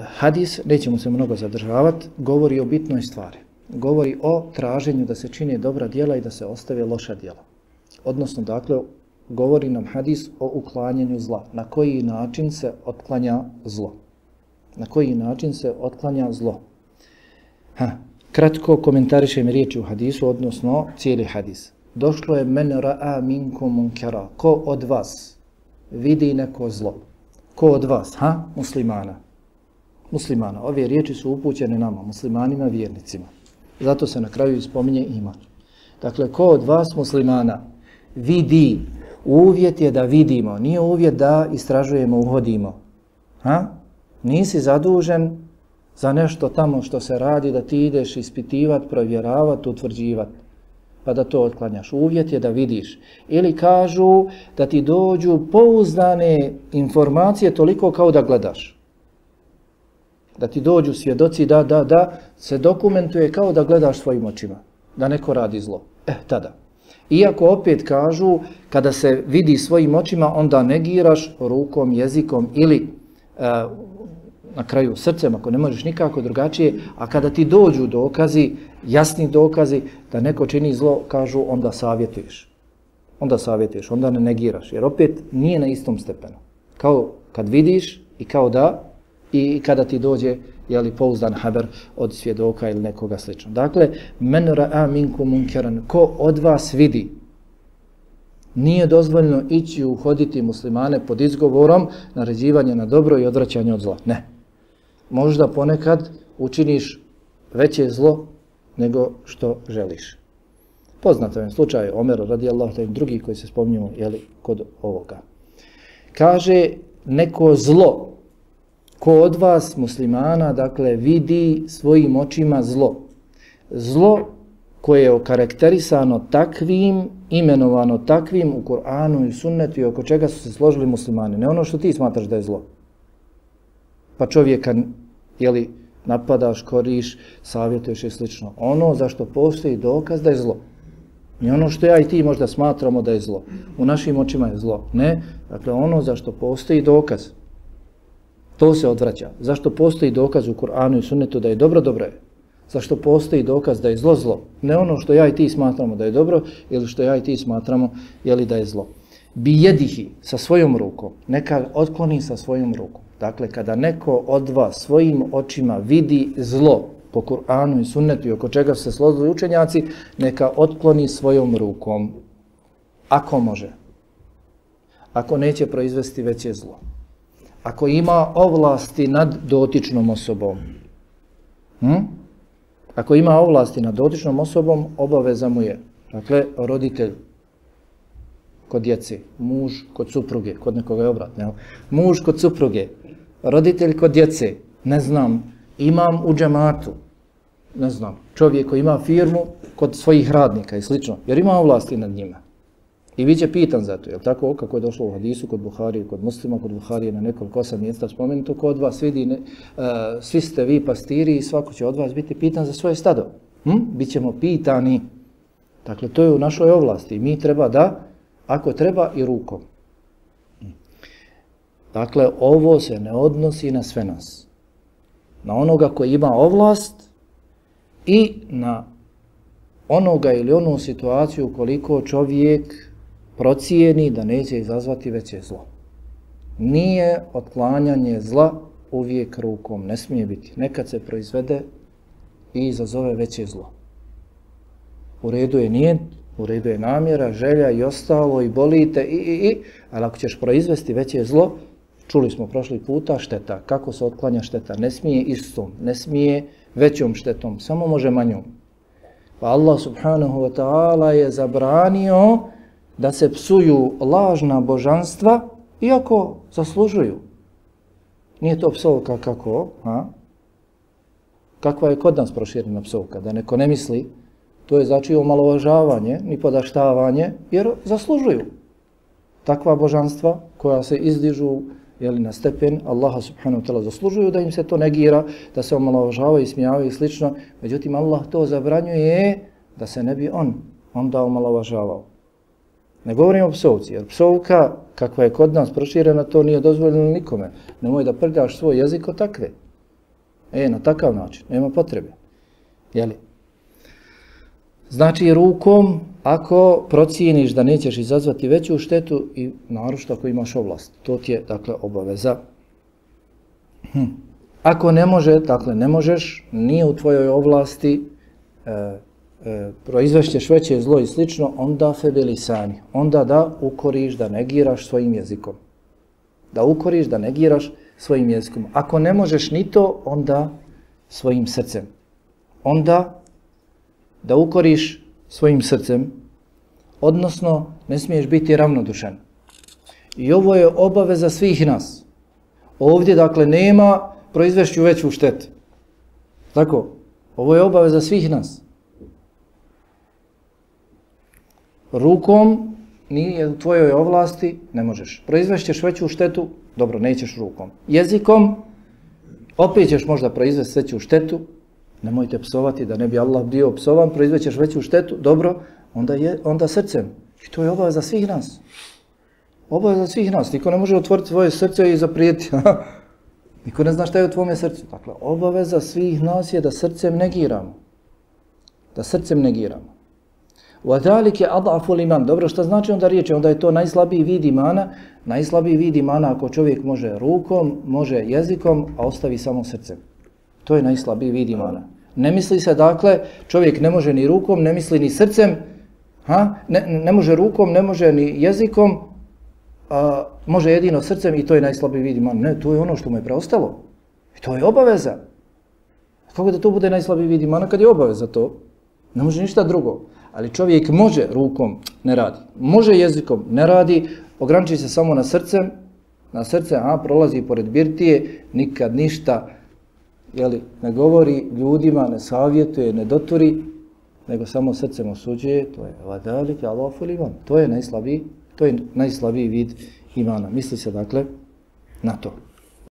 Hadis, nećemo se mnogo zadržavati, govori o bitnoj stvari. Govori o traženju da se čine dobra djela i da se ostave loša djela. Odnosno, dakle, govori nam hadis o uklanjanju zla. Na koji način se otklanja zlo? Na koji način se otklanja zlo? Kratko komentarišem riječi u hadisu, odnosno cijeli hadis. Došlo je men ra'a minkum munkara. Ko od vas vidi neko zlo? Ko od vas? Muslimana. Muslimana. Ove riječi su upućene nama, muslimanima, vjernicima. Zato se na kraju spominje iman. Dakle, ko od vas muslimana vidi, uvjet je da vidimo, nije uvjet da istražujemo, uhodimo. Nisi zadužen za nešto tamo što se radi, da ti ideš ispitivati, provjeravati, utvrđivati, pa da to otklanjaš. Uvjet je da vidiš. Ili kažu da ti dođu pouzdane informacije toliko kao da gledaš. Da ti dođu svjedoci da se dokumentuje kao da gledaš svojim očima, da neko radi zlo. Tada. Iako opet kažu, kada se vidi svojim očima, onda negiraš rukom, jezikom ili na kraju srcem, ako ne možeš nikako drugačije, a kada ti dođu dokazi, jasni dokazi da neko čini zlo, kažu onda savjetuješ. Onda ne negiraš, jer opet nije na istom stepenu. Kao kad vidiš i kao da, i kada ti dođe pouzdan haber od svjedoka ili nekoga slično. Dakle, men ra'a minkum munkaran, ko od vas vidi, nije dozvoljeno ići uhoditi muslimane pod izgovorom naređivanja na dobro i odvraćanje od zla. Ne. Možda ponekad učiniš veće zlo nego što želiš. Poznato je slučaj Omera radijallahu ta'ala i drugi koji se spominju kod ovoga. Kaže, neko zlo, ko od vas muslimana, dakle, vidi svojim očima zlo. Zlo koje je okarakterisano takvim, imenovano takvim u Kur'anu i sunnetu i oko čega su se složili muslimani. Ne ono što ti smatraš da je zlo. Pa čovjeka, napadaš, koriš, savjetuješ i slično. Ono za što postoji dokaz da je zlo. I ono što ja i ti možda smatramo da je zlo. U našim očima je zlo. Ne, dakle, ono za što postoji dokaz. To se odvraća. Zašto postoji dokaz u Kur'anu i sunnetu da je dobro, dobro je. Zašto postoji dokaz da je zlo, zlo. Ne ono što ja i ti smatramo da je dobro ili što ja i ti smatramo da je zlo. Bi jedihi sa svojom rukom, neka otkloni sa svojom rukom. Dakle, kada neko od vas svojim očima vidi zlo po Kur'anu i sunnetu i oko čega se složili učenjaci, neka otkloni svojom rukom. Ako može. Ako neće proizvesti veće zlo. Ako ima ovlasti nad dotičnom osobom. Ako ima ovlasti nad dotičnom osobom, obaveza mu je. Dakle, roditelj kod djece, muž kod supruge, kod nekoga je obratno. Muž kod supruge, roditelj kod djece, ne znam, imam u džematu, ne znam, čovjek koji ima firmu kod svojih radnika i slično, jer ima ovlasti nad njima. I bit će pitan za to, jel tako, kako je došlo u hadisu kod Buharije, kod Muslima, kod Buharije na nekoliko 8 mjesta spomenuto, ko od vas vidi, svi ste vi pastiri i svako će od vas biti pitan za svoje stado. Bićemo pitani. Dakle, to je u našoj ovlasti. Mi treba da, ako treba, i rukom. Dakle, ovo se ne odnosi na sve nas. Na onoga koji ima ovlast i na onoga ili onu situaciju koliko čovjek procijeni da neće izazvati veće zlo. Nije otklanjanje zla uvijek rukom, ne smije biti. Nekad se proizvede i izazove veće zlo. U redu je nijet, u redu je namjera, želja i ostalo i bolite ali ako ćeš proizvesti veće zlo, čuli smo prošli puta, šteta. Kako se otklanja šteta? Ne smije istom, ne smije većom štetom, samo može manjom. Pa Allah subhanahu wa ta'ala je zabranio da se psuju lažna božanstva, iako zaslužuju. Nije to psovka kako, kakva je kod nas proširena psovka, da neko ne misli, to je znači omalovažavanje, ni podaštavanje, jer zaslužuju. Takva božanstva koja se izdižu na stepen Allaha subhanahu wa ta'ala zaslužuju da im se to negira, da se omalovažavaju i smijavaju i slično. Međutim, Allah to zabranjuje da se ne bi on onda omalovažavao. Ne govorimo o psovci, jer psovka, kakva je kod nas proširena, to nije dozvoljeno nikome. Nemoj da prljaš svoj jezik od takve. Na takav način, nema potrebe. Jeli? Znači, rukom, ako procijeniš da nećeš izazvati veću štetu i naročito ako imaš ovlast, to ti je, dakle, obaveza. Ako ne može, dakle, ne možeš, nije u tvojoj ovlasti, proizvešćeš veće zlo i slično, onda febelisani, onda da ukoriš, da negiraš svojim jezikom. Da ukoriš, da negiraš svojim jezikom. Ako ne možeš ni to, onda svojim srcem. Onda da ukoriš svojim srcem, odnosno ne smiješ biti ravnodušan. I ovo je obaveza svih nas. Ovdje, dakle, nema proizvešću veću štetu. Tako, ovo je obaveza svih nas. Rukom nije u tvojoj ovlasti, ne možeš. Proizvešćeš veću štetu, dobro, nećeš rukom. Jezikom, opet ćeš možda proizvesti veću štetu, nemojte psovati, da ne bi Allah bio psovan, proizvećeš veću štetu, dobro, onda srcem. I to je obaveza svih nas. Obaveza svih nas. Niko ne može otvoriti svoje srce i zaprijeti. Niko ne zna šta je u tvome srcu. Dakle, obaveza svih nas je da srcem negiramo. Da srcem negiramo. وَذَلِكَ أَضْعَفُ الْإِيمَانِ. Dobro, šta znači onda riječi? Onda je to najslabiji vid imana. Najslabiji vid imana ako čovjek može rukom, može jezikom, a ostavi samo srcem. To je najslabiji vid imana. Ne misli se, dakle, čovjek ne može ni rukom, ne misli ni srcem, ne može rukom, ne može ni jezikom, može jedino srcem i to je najslabiji vid imana. Ne, to je ono što mu je preostalo. I to je obaveza. Kako da to bude najslabiji vid imana kad je obaveza to? Ne može ništa drugo. Ali čovjek može rukom, ne radi. Može jezikom, ne radi, ograniči se samo na srcem, prolazi pored birtije, nikad ništa, ne govori ljudima, ne savjetuje, ne doturi, nego samo srcem osuđuje, to je vadalik, Allahu liman. To je najslabiji vid imana. Misli se, dakle, na to.